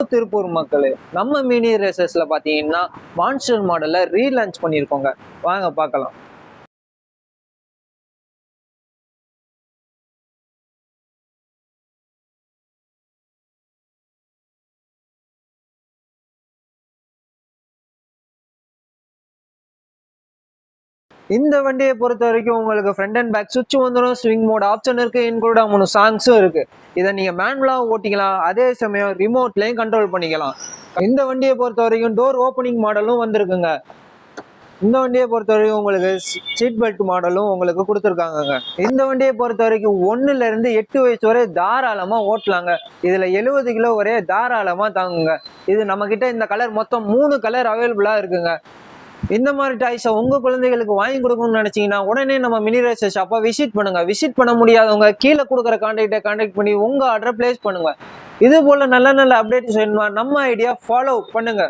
திருப்பூர் மக்களே, நம்ம மினி ரேசஸ்ல பாத்தீங்கன்னா மான்ஸ்டர் மாடல்ல ரீலான்ச் பண்ணியிருக்கோங்க. வாங்க பார்க்கலாம். இந்த வண்டியை பொறுத்த வரைக்கும் உங்களுக்கு ஃப்ரண்ட் அண்ட் பேக் சுவிட்ச் வந்துடும், ஸ்விங் மோட் ஆப்ஷன் இருக்கு, இன்க்ளூடா 3 சாங்ஸும் இருக்கு. இதை நீங்க மேனுவலா ஓட்டிக்கலாம், அதே சமயம் ரிமோட்லயும் கண்ட்ரோல் பண்ணிக்கலாம். இந்த வண்டியை பொறுத்த வரைக்கும் டோர் ஓப்பனிங் மாடலும் வந்திருக்குங்க. இந்த வண்டியை பொறுத்த வரைக்கும் உங்களுக்கு சீட் பெல்ட் மாடலும் உங்களுக்கு கொடுத்துருக்காங்க. இந்த வண்டியை பொறுத்த வரைக்கும் 1ல இருந்து 8 வயசு வரை தாராளமா ஓட்டலாங்க. இதுல 70 கிலோ வரை தாராளமா தாங்குங்க. இது நம்ம கிட்ட இந்த கலர் மொத்தம் 3 கலர் அவைலபிளா இருக்குங்க. இந்த மாதிரி டாய்ஸை உங்க குழந்தைகளுக்கு வாங்கி கொடுக்கணும்னு நினைச்சீங்கன்னா உடனே நம்ம மினி ரேசர் ஷாப்பை விசிட் பண்ணுங்க. விசிட் பண்ண முடியாதவங்க கீழே கொடுக்குற கான்டாக்ட் பண்ணி உங்க ஆர்டரை பிளேஸ் பண்ணுங்க. இது போல நல்ல நல்ல அப்டேட்ஸ் வேணுமா நம்ம ஐடியா ஃபாலோ பண்ணுங்க.